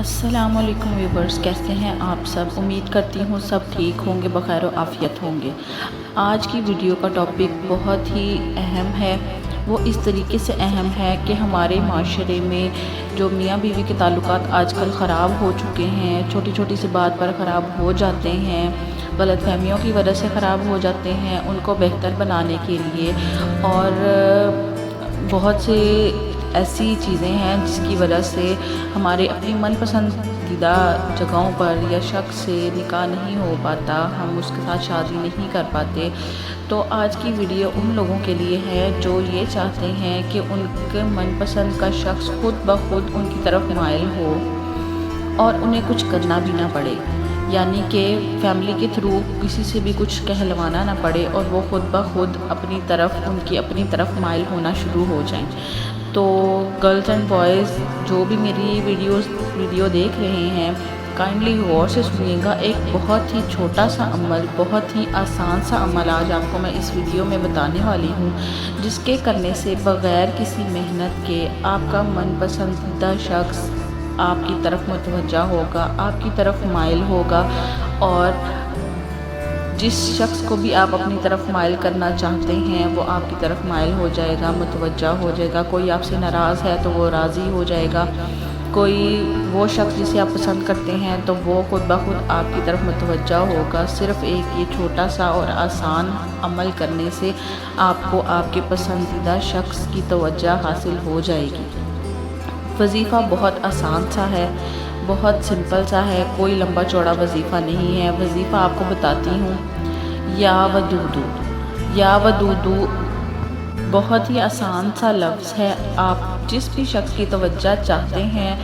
السلام علیکم ویورز، کیسے ہیں آپ سب؟ امید کرتی ہوں سب ٹھیک ہوں گے، بخیر و عافیت ہوں گے۔ آج کی ویڈیو کا ٹاپک بہت ہی اہم ہے۔ وہ اس طریقے سے اہم ہے کہ ہمارے معاشرے میں جو میاں بیوی کے تعلقات آج کل خراب ہو چکے ہیں، چھوٹی چھوٹی سی بات پر خراب ہو جاتے ہیں، غلط فہمیوں کی وجہ سے خراب ہو جاتے ہیں، ان کو بہتر بنانے کے لیے اور بہت سے ایسی چیزیں ہیں جس کی وجہ سے ہمارے اپنی من پسندیدہ جگہوں پر یا شخص سے نکاح نہیں ہو پاتا، ہم اس کے ساتھ شادی نہیں کر پاتے۔ تو آج کی ویڈیو ان لوگوں کے لیے ہے جو یہ چاہتے ہیں کہ ان کے من پسند کا شخص خود بخود ان کی طرف مائل ہو اور انہیں کچھ کرنا بھی نہ پڑے، یعنی کہ فیملی کے تھرو کسی سے بھی کچھ کہلوانا نہ پڑے اور وہ خود بخود اپنی طرف مائل ہونا شروع ہو جائیں۔ تو گرلز اینڈ بوائز جو بھی میری ویڈیو دیکھ رہے ہیں، کائنڈلی غور سے سنیے گا۔ ایک بہت ہی چھوٹا سا عمل، بہت ہی آسان سا عمل آج آپ کو میں اس ویڈیو میں بتانے والی ہوں، جس کے کرنے سے بغیر کسی محنت کے آپ کا من پسندیدہ شخص آپ کی طرف متوجہ ہوگا، آپ کی طرف مائل ہوگا، اور جس شخص کو بھی آپ اپنی طرف مائل کرنا چاہتے ہیں وہ آپ کی طرف مائل ہو جائے گا، متوجہ ہو جائے گا۔ کوئی آپ سے ناراض ہے تو وہ راضی ہو جائے گا، کوئی وہ شخص جسے آپ پسند کرتے ہیں تو وہ خود بخود آپ کی طرف متوجہ ہوگا۔ صرف ایک یہ چھوٹا سا اور آسان عمل کرنے سے آپ کو آپ کے پسندیدہ شخص کی توجہ حاصل ہو جائے گی۔ وظیفہ بہت آسان سا ہے، بہت سمپل سا ہے، کوئی لمبا چوڑا وظیفہ نہیں ہے۔ وظیفہ آپ کو بتاتی ہوں۔ یا ودودو بہت ہی آسان سا لفظ ہے۔ آپ جس بھی شخص کی توجہ چاہتے ہیں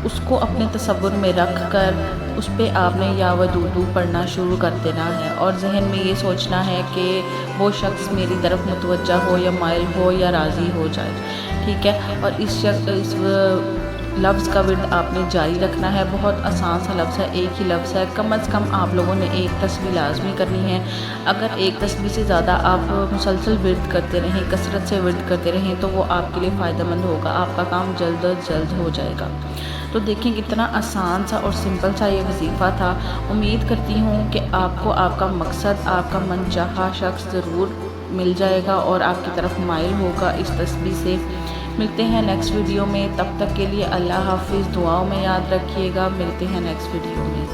اس کو اپنے تصور میں رکھ کر اس پہ آپ نے یا ودودو پڑھنا شروع کر دینا ہے، اور ذہن میں یہ سوچنا ہے کہ وہ شخص میری طرف متوجہ ہو یا مائل ہو یا راضی ہو جائے، ٹھیک ہے؟ اور اس لفظ کا ورد آپ نے جاری رکھنا ہے۔ بہت آسان سا لفظ ہے، ایک ہی لفظ ہے۔ کم از کم آپ لوگوں نے ایک تسبیح لازمی کرنی ہے۔ اگر ایک تسبیح سے زیادہ آپ مسلسل ورد کرتے رہیں، کثرت سے ورد کرتے رہیں، تو وہ آپ کے لیے فائدہ مند ہوگا، آپ کا کام جلد از جلد ہو جائے گا۔ تو دیکھیں کتنا آسان سا اور سمپل سا یہ وظیفہ تھا۔ امید کرتی ہوں کہ آپ کو آپ کا مقصد، آپ کا من چاہا شخص ضرور مل جائے گا اور آپ کی طرف مائل ہوگا اس تسبیح سے۔ ملتے ہیں نیکسٹ ویڈیو میں، تب تک کے لیے اللہ حافظ، دعاؤں میں یاد رکھیے گا۔ ملتے ہیں نیکسٹ ویڈیو میں۔